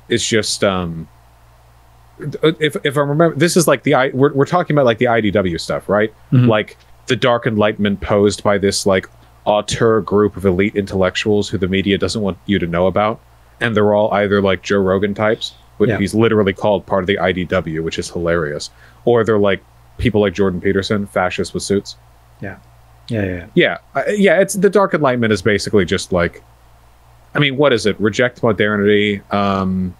is just if I remember, this is like we're talking about like the IDW stuff, right? Like the dark enlightenment posed by this like auteur group of elite intellectuals who the media doesn't want you to know about, and they're all either like Joe Rogan types, which he's literally called part of the IDW, which is hilarious, or they're like people like Jordan Peterson, fascists with suits. It's the dark enlightenment is basically just like, I mean, what is it? Reject modernity. Men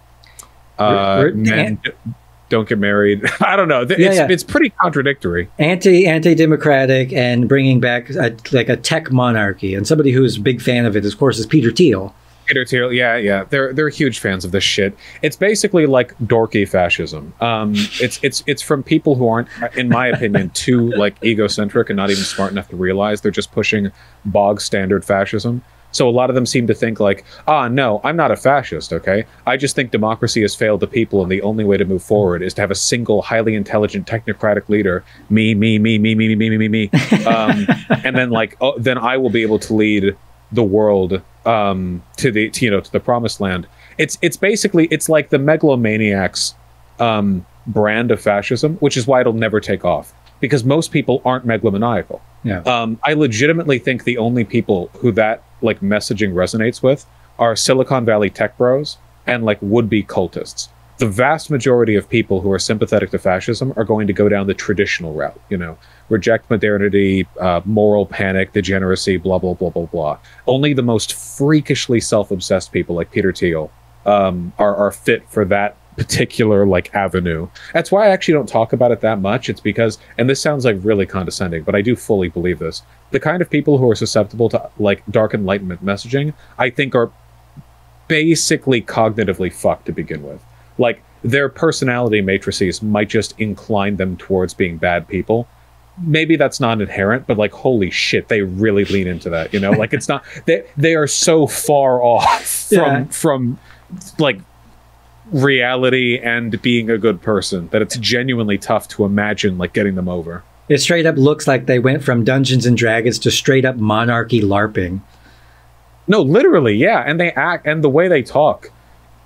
don't get married. I don't know. It's pretty contradictory. Anti-democratic and bringing back like a tech monarchy. And somebody who's a big fan of it, of course, is Peter Thiel. Peter Thiel, yeah. They're huge fans of this shit. It's basically like dorky fascism. It's from people who aren't, in my opinion, too like egocentric and not even smart enough to realize they're just pushing bog standard fascism. So a lot of them seem to think like, no, I'm not a fascist, okay? I just think democracy has failed the people, and the only way to move forward is to have a single, highly intelligent, technocratic leader. Me. And then like, then I will be able to lead the world to the promised land. It's basically, it's like the megalomaniac's brand of fascism, which is why it'll never take off, because most people aren't megalomaniacal. I legitimately think the only people who that like messaging resonates with are Silicon Valley tech bros and like would-be cultists. The vast majority of people who are sympathetic to fascism are going to go down the traditional route, reject modernity, moral panic, degeneracy, blah, blah, blah, blah, blah. Only the most freakishly self-obsessed people like Peter Thiel are fit for that particular like avenue. That's why I actually don't talk about it that much. It's because, and this sounds like really condescending, but I do fully believe this, the kind of people who are susceptible to like dark enlightenment messaging, I think are basically cognitively fucked to begin with. Like their personality matrices might just incline them towards being bad people. Maybe that's not inherent, but like, holy shit, they really lean into that, like it's not, they are so far off from like reality and being a good person that it's genuinely tough to imagine like getting them over. It straight up looks like they went from Dungeons and Dragons to straight up monarchy LARPing. No, literally, yeah. And they act, and the way they talk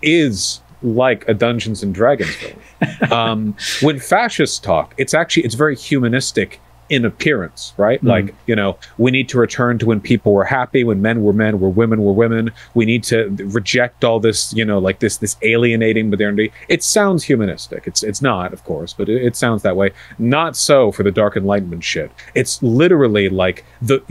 is like a Dungeons and Dragons film. When fascists talk, it's very humanistic in appearance, right? Like, we need to return to when people were happy, when men were men, where women were women. We need to reject all this, like this alienating modernity. It sounds humanistic. It's not, of course, but it sounds that way. Not so for the dark enlightenment shit. It's literally like the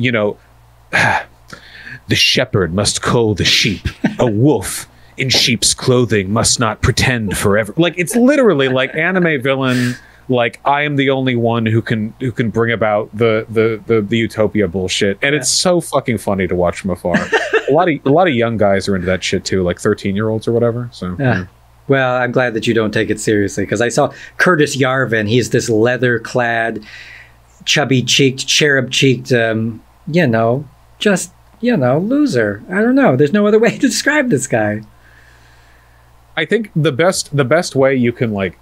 shepherd must cull the sheep. A wolf in sheep's clothing must not pretend forever. Like, it's literally like anime villain. Like, I am the only one who can bring about the utopia bullshit, and it's so fucking funny to watch from afar. a lot of young guys are into that shit too, like 13-year-olds or whatever. So yeah. Well, I'm glad that you don't take it seriously, because I saw Curtis Yarvin. He's this leather-clad, chubby-cheeked, cherub-cheeked, loser. I don't know. There's no other way to describe this guy. I think the best way you can like.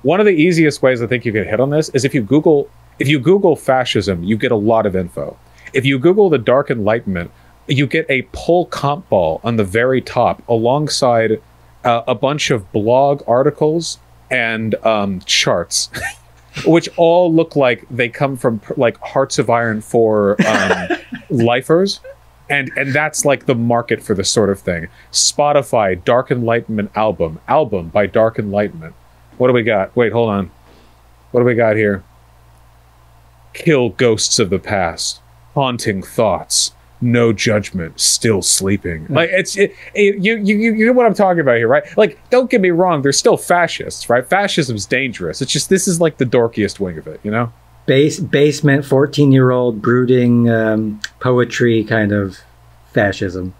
One of the easiest ways I think you can hit on this is if you Google fascism, you get a lot of info. If you Google the Dark Enlightenment, you get a pull comp ball on the very top alongside a bunch of blog articles and charts, which all look like they come from like Hearts of Iron 4 lifers. And that's like the market for this sort of thing. Spotify, Dark Enlightenment album by Dark Enlightenment. What do we got? Wait, hold on. What do we got here? Kill ghosts of the past. Haunting thoughts. No judgment. Still sleeping. Like, you know what I'm talking about here, right? Like, don't get me wrong. They're still fascists, right? Fascism's dangerous. It's just, this is like the dorkiest wing of it, Basement, 14-year-old brooding poetry kind of fascism.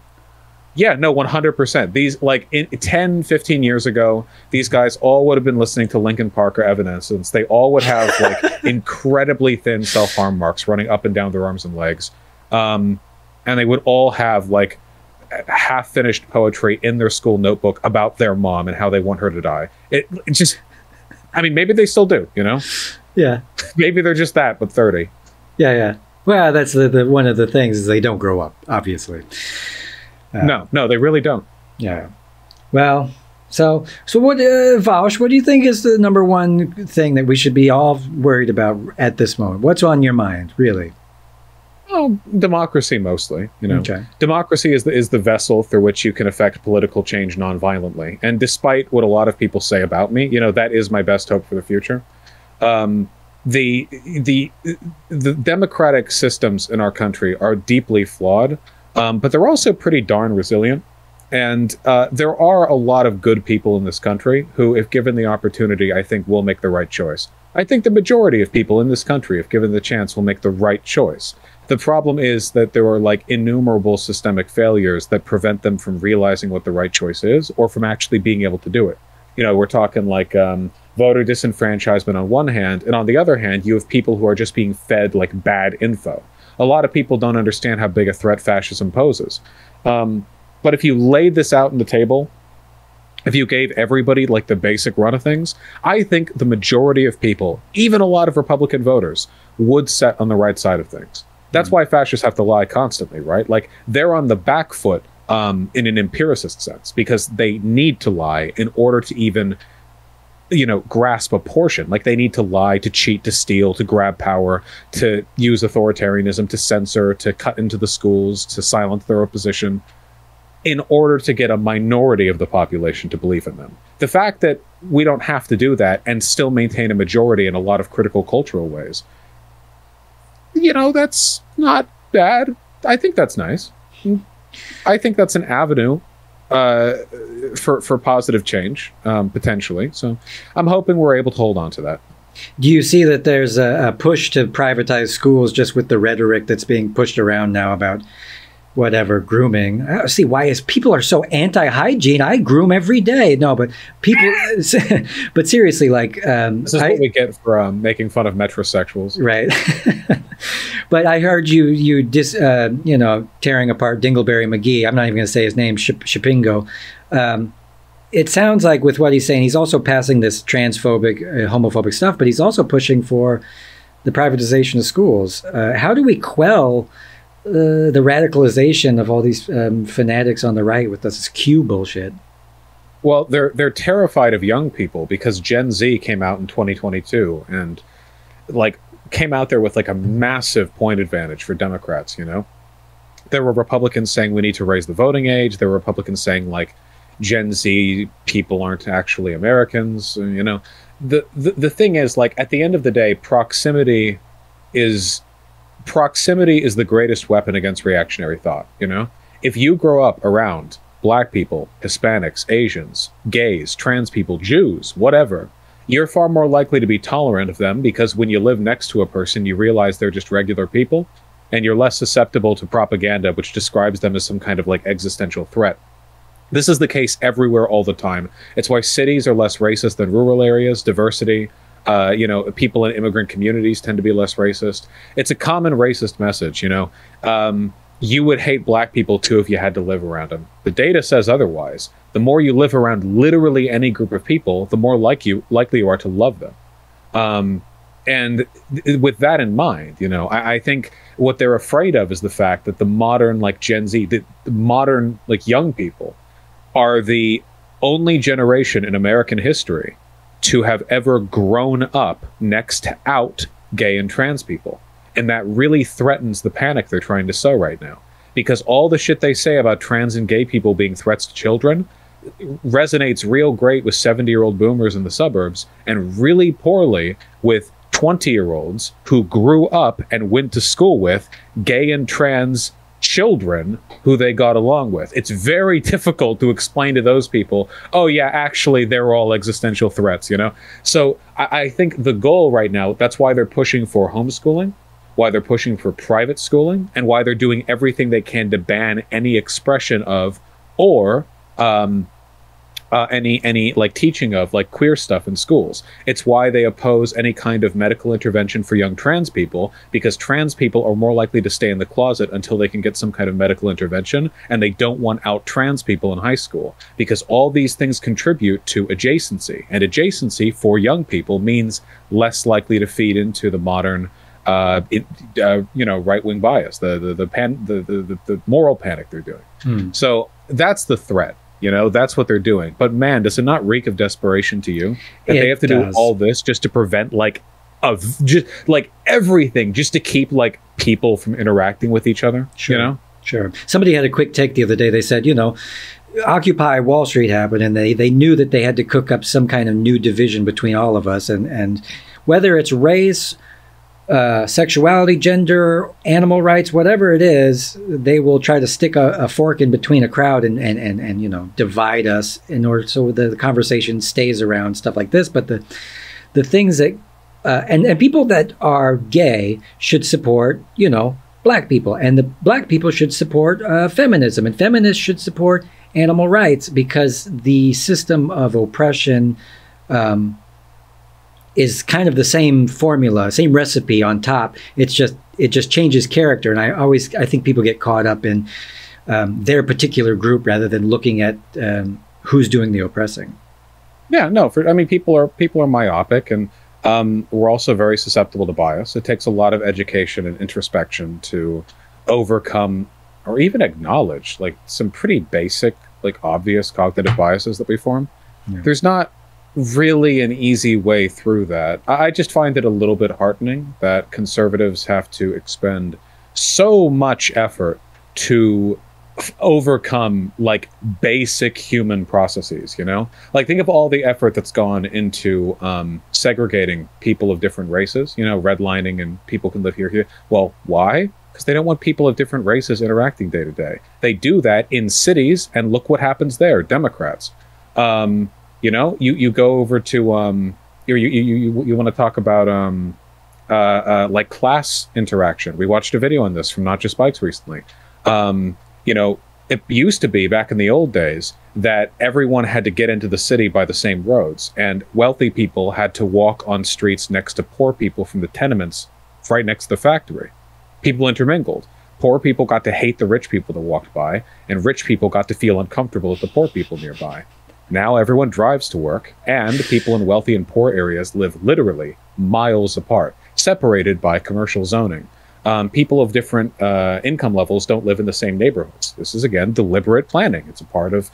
Yeah, no, 100%. These, like, 10, 15 years ago, these guys all would have been listening to Linkin Park or Evanescence. They all would have, like, incredibly thin self-harm marks running up and down their arms and legs. And they would all have, like, half-finished poetry in their school notebook about their mom and how they want her to die. It just... I mean, maybe they still do, Yeah. Maybe they're just that, but 30. Yeah. Well, that's the one of the things is they don't grow up, obviously. No, they really don't. Yeah. Well, so what, Vaush, what do you think is the number one thing that we should be all worried about at this moment? What's on your mind, really? Oh, democracy mostly. Okay. Democracy is the vessel through which you can affect political change nonviolently. And despite what a lot of people say about me, that is my best hope for the future. The democratic systems in our country are deeply flawed, but they're also pretty darn resilient. And there are a lot of good people in this country who, if given the opportunity, I think will make the right choice. I think the majority of people in this country, if given the chance, will make the right choice. The problem is that there are like innumerable systemic failures that prevent them from realizing what the right choice is or from actually being able to do it. We're talking like voter disenfranchisement on one hand, and on the other hand, you have people who are just being fed like bad info. A lot of people don't understand how big a threat fascism poses. But if you laid this out on the table, if you gave everybody like the basic run of things, I think the majority of people, even a lot of Republican voters, would set on the right side of things. That's why fascists have to lie constantly, right? Like they're on the back foot in an empiricist sense, because they need to lie in order to even, grasp a portion. Like they need to lie, to cheat, to steal, to grab power, to use authoritarianism, to censor, to cut into the schools, to silence their opposition, in order to get a minority of the population to believe in them. The fact that we don't have to do that and still maintain a majority in a lot of critical cultural ways, that's not bad. I think that's nice. I think that's an avenue for positive change, potentially. So I'm hoping we're able to hold on to that. Do you see that there's a push to privatize schools just with the rhetoric that's being pushed around now about whatever, grooming? I don't see why people are so anti-hygiene. I groom every day. No, but people, but seriously, like... this is what we get for making fun of metrosexuals. Right. But I heard you tearing apart Dingleberry McGee. I'm not even going to say his name, Shapingo. It sounds like with what he's saying, he's also passing this transphobic, homophobic stuff, but he's also pushing for the privatization of schools. How do we quell the radicalization of all these fanatics on the right with this Q bullshit? Well, they're terrified of young people because Gen Z came out in 2022 and came out there with like a massive point advantage for Democrats. There were Republicans saying we need to raise the voting age. There were Republicans saying like Gen Z people aren't actually Americans. The thing is, like, at the end of the day, proximity is the greatest weapon against reactionary thought. If you grow up around Black people, Hispanics, Asians, gays, trans people, Jews, whatever, you're far more likely to be tolerant of them, because when you live next to a person, you realize they're just regular people, and you're less susceptible to propaganda which describes them as some kind of like existential threat. This is the case everywhere all the time. It's why cities are less racist than rural areas. Diversity, people in immigrant communities tend to be less racist. It's a common racist message. You would hate Black people too if you had to live around them. The data says otherwise. The more you live around literally any group of people, the more likely you are to love them. And with that in mind, I think what they're afraid of is the fact that the modern Gen Z, the modern young people, are the only generation in American history to have ever grown up next to out gay and trans people. And that really threatens the panic they're trying to sow right now. Because all the shit they say about trans and gay people being threats to children resonates real great with 70-year-old boomers in the suburbs, and really poorly with 20-year-olds who grew up and went to school with gay and trans children who they got along with. It's very difficult to explain to those people, oh yeah, actually they're all existential threats, So I think the goal right now, that's why they're pushing for homeschooling, why they're pushing for private schooling, and why they're doing everything they can to ban any expression of or any teaching of queer stuff in schools. It's why they oppose any kind of medical intervention for young trans people, because trans people are more likely to stay in the closet until they can get some kind of medical intervention, and they don't want out trans people in high school, because all these things contribute to adjacency, and adjacency for young people means less likely to feed into the modern right-wing bias, the moral panic they're doing. So that's the threat. That's what they're doing. But man, does it not reek of desperation to you that they have to do all this just to prevent everything, just to keep people from interacting with each other? Sure. Sure. Somebody had a quick take the other day. They said, Occupy Wall Street happened, and they knew that they had to cook up some kind of new division between all of us, and whether it's race, sexuality, gender, animal rights, whatever it is, they will try to stick a fork in between a crowd and divide us in order so the conversation stays around stuff like this. But the things that and people that are gay should support black people, and the black people should support feminism, and feminists should support animal rights, because the system of oppression is kind of the same formula, same recipe on top. It just changes character. And I think people get caught up in their particular group rather than looking at who's doing the oppressing. Yeah, no, people are myopic, and we're also very susceptible to bias. It takes a lot of education and introspection to overcome or even acknowledge some pretty basic, obvious cognitive biases that we form. Yeah. There's not really an easy way through that. I just find it a little bit heartening that conservatives have to expend so much effort to overcome basic human processes. Think of all the effort that's gone into segregating people of different races, redlining, and people can live here. Well, why? Because they don't want people of different races interacting day to day. They do that in cities, and look what happens there. Democrats. You go over to you want to talk about class interaction. We watched a video on this from Not Just Bikes recently. It used to be back in the old days that everyone had to get into the city by the same roads, and wealthy people had to walk on streets next to poor people from the tenements right next to the factory. People intermingled. Poor people got to hate the rich people that walked by, and rich people got to feel uncomfortable with the poor people nearby. Now everyone drives to work, and people in wealthy and poor areas live literally miles apart, separated by commercial zoning. People of different income levels don't live in the same neighborhoods. This is, again, deliberate planning. It's a part of,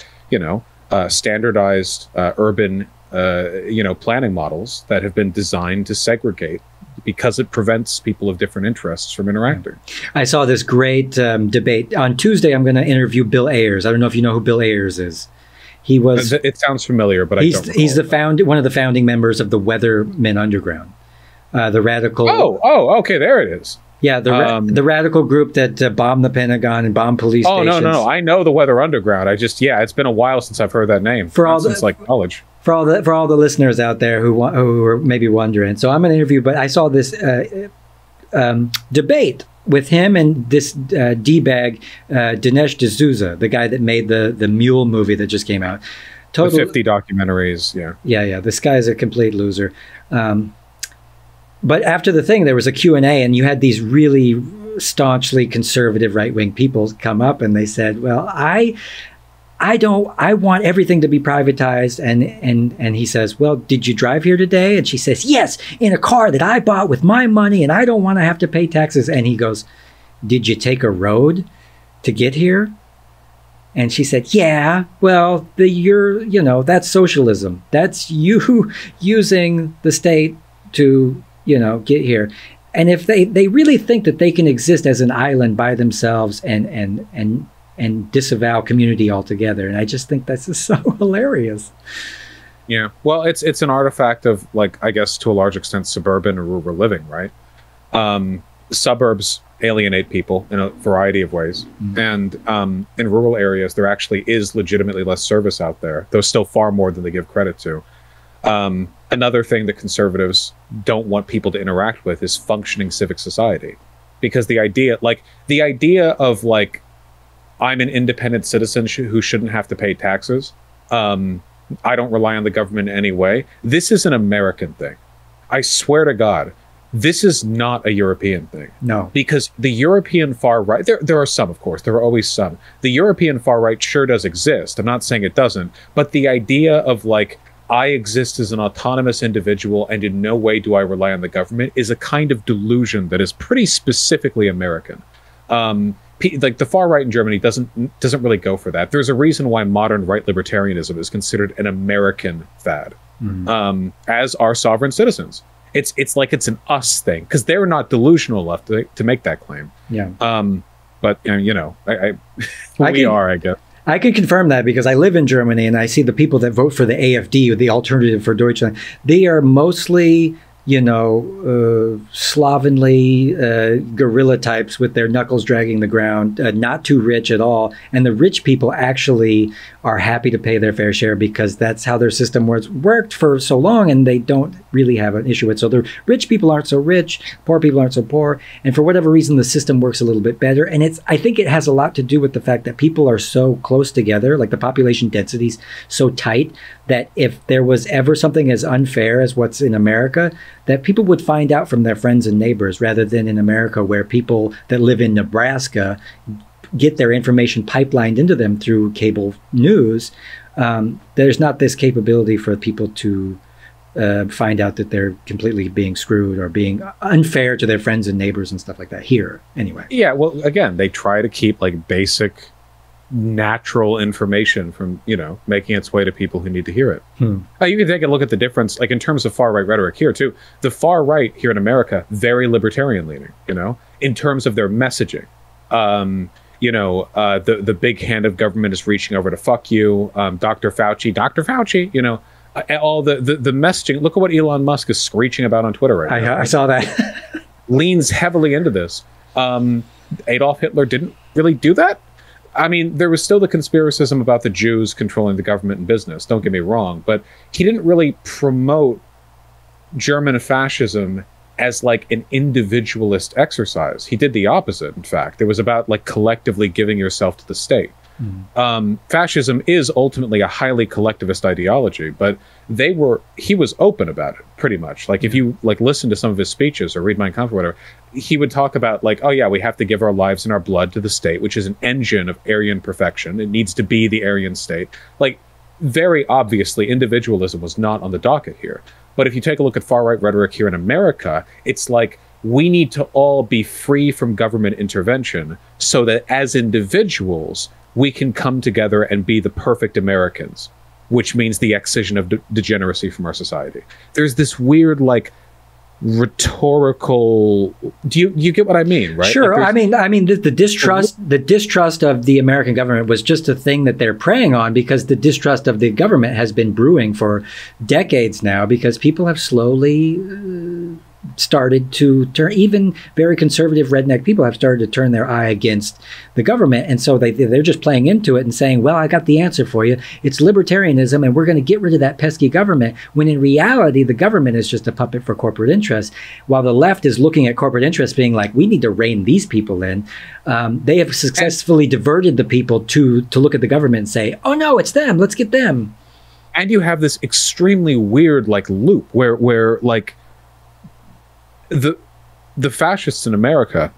standardized urban, planning models that have been designed to segregate because it prevents people of different interests from interacting. I saw this great debate. On Tuesday, I'm going to interview Bill Ayers. I don't know if you know who Bill Ayers is. He was. It sounds familiar, but I don't recall. He's one of the founding members of the Weathermen Underground, the radical. Oh, okay, there it is. Yeah, the radical group that bombed the Pentagon and bombed police stations. No. I know the Weather Underground. It's been a while since I've heard that name. Since college. For all the listeners out there who are maybe wondering, so I'm going to interview. But I saw this debate with him and this D-bag Dinesh D'Souza, the guy that made the Mule movie that just came out. The 50 documentaries, yeah. Yeah. This guy's a complete loser. But after the thing, there was a Q&A, and you had these really staunchly conservative right-wing people come up, and they said, well, I want everything to be privatized. And he says, well, did you drive here today? And she says, yes, in a car that I bought with my money, and I don't want to have to pay taxes. And he goes, did you take a road to get here? And she said, yeah, well, that's socialism. That's you using the state to, get here. And if they really think that they can exist as an island by themselves and disavow community altogether. And I just think that's just so hilarious. Yeah. Well, it's an artifact of, I guess to a large extent, suburban or rural living, right? Suburbs alienate people in a variety of ways. Mm-hmm. And in rural areas, there actually is legitimately less service out there, though still far more than they give credit to. Another thing that conservatives don't want people to interact with is functioning civic society. Because the idea of I'm an independent citizen who shouldn't have to pay taxes. I don't rely on the government in any way. This is an American thing. I swear to God, this is not a European thing. No. Because the European far right, there are some, of course, there are always some. The European far right sure does exist. I'm not saying it doesn't. But the idea of I exist as an autonomous individual and in no way do I rely on the government is a kind of delusion that is pretty specifically American. Like the far right in Germany doesn't really go for that. There's a reason why modern right libertarianism is considered an American fad, as are sovereign citizens. It's like it's an us thing because they're not delusional enough to make that claim. Yeah. But you know, we are, I guess. I can confirm that because I live in Germany and I see the people that vote for the AfD, the Alternative for Deutschland. They are mostly, you know, slovenly guerrilla types with their knuckles dragging the ground, not too rich at all. And the rich people actually are happy to pay their fair share because that's how their system worked for so long, and they don't really have an issue with it. So the rich people aren't so rich, poor people aren't so poor, and for whatever reason, the system works a little bit better. And I think it has a lot to do with the fact that people are so close together, like the population density's so tight, that if there was ever something as unfair as what's in America, that people would find out from their friends and neighbors, rather than in America where people that live in Nebraska get their information pipelined into them through cable news. There's not this capability for people to find out that they're completely being screwed or being unfair to their friends and neighbors and stuff like that here, anyway. Yeah, well, again, they try to keep like basic natural information from, you know, making its way to people who need to hear it. You can take a look at the difference, like in terms of far right rhetoric here too. The far right here in America, very libertarian leaning, you know, in terms of their messaging. You know, the big hand of government is reaching over to fuck you. Dr. Fauci, you know, all the messaging. Look at what Elon Musk is screeching about on Twitter right now. I saw that. Leans heavily into this. Adolf Hitler didn't really do that. I mean, there was still the conspiracism about the Jews controlling the government and business, don't get me wrong, but he didn't really promote German fascism as like an individualist exercise. He did the opposite, in fact. It was about like collectively giving yourself to the state. Fascism is ultimately a highly collectivist ideology, but he was open about it pretty much. Like if you like listen to some of his speeches or read Mein Kampf or whatever, he would talk about like, oh yeah, we have to give our lives and our blood to the state, which is an engine of Aryan perfection. It needs to be the Aryan state. Like very obviously individualism was not on the docket here. But if you take a look at far right rhetoric here in America, it's like, we need to all be free from government intervention so that as individuals, we can come together and be the perfect Americans, which means the excision of degeneracy from our society. There's this weird, like, rhetorical. Do you get what I mean, right? Sure. Like I mean, the distrust of the American government was just a thing that they're preying on, because the distrust of the government has been brewing for decades now, because people have slowly started to turn, even very conservative redneck people have started to turn their eye against the government. And so they're just playing into it and saying, well, I got the answer for you. It's libertarianism, and we're going to get rid of that pesky government, when in reality, the government is just a puppet for corporate interests. While the left is looking at corporate interests being like, we need to rein these people in. They have successfully diverted the people to look at the government and say, oh no, it's them. Let's get them. And you have this extremely weird like loop where like, the fascists in America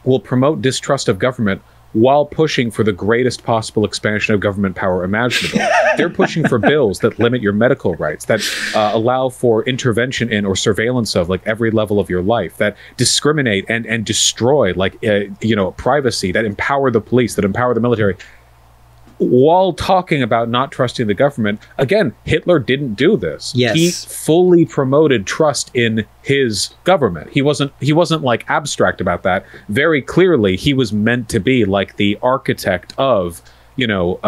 will promote distrust of government while pushing for the greatest possible expansion of government power imaginable. They're pushing for bills that limit your medical rights, that allow for intervention in or surveillance of like every level of your life, that discriminate and destroy like you know, privacy, that empower the police, that empower the military. While talking about not trusting the government, again, Hitler didn't do this. Yes. He fully promoted trust in his government. He wasn't like abstract about that. Very clearly, he was meant to be like the architect of, you know,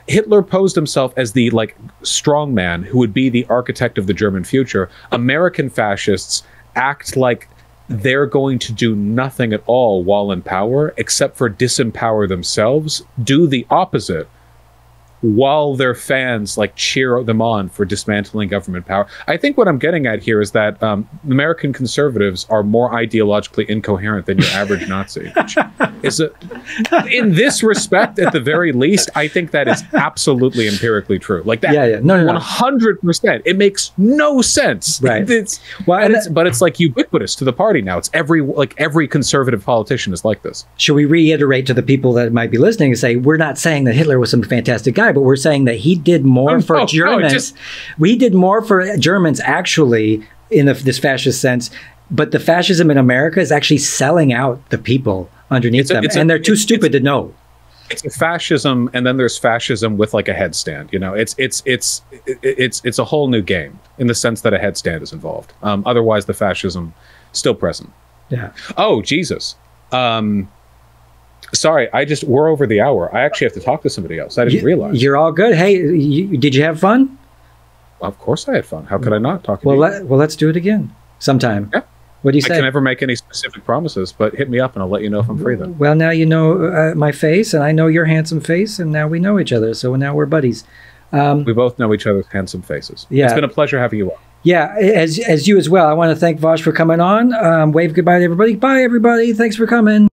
Hitler posed himself as the like strong man who would be the architect of the German future. American fascists act like they're going to do nothing at all while in power, except for disempower themselves, do the opposite, while their fans like cheer them on for dismantling government power. I think what I'm getting at here is that American conservatives are more ideologically incoherent than your average Nazi. Which is in this respect, at the very least, I think that is absolutely empirically true. Like that, yeah. No. 100%. It makes no sense. Right. But it's like ubiquitous to the party now. It's every conservative politician is like this. Should we reiterate to the people that might be listening and say, we're not saying that Hitler was some fantastic guy. but we're saying that he did more for Germans. We did more for Germans, actually, in this fascist sense. But the fascism in America is actually selling out the people underneath them, and they're too stupid to know. It's a fascism, and then there's fascism with like a headstand. You know, it's a whole new game in the sense that a headstand is involved. Otherwise, the fascism still present. Yeah. Oh, Jesus. Sorry, we're over the hour. I actually have to talk to somebody else. I didn't realize. You're all good. Hey, did you have fun? Well, of course I had fun. How could I not talk to you? Well, let's do it again sometime. Yeah. What do you say? I can never make any specific promises, but hit me up and I'll let you know if I'm free then. Well, now you know my face, and I know your handsome face, and now we know each other, so now we're buddies. We both know each other's handsome faces. Yeah. It's been a pleasure having you on. Yeah, as you as well. I want to thank Vaush for coming on. Wave goodbye to everybody. Bye, everybody. Thanks for coming.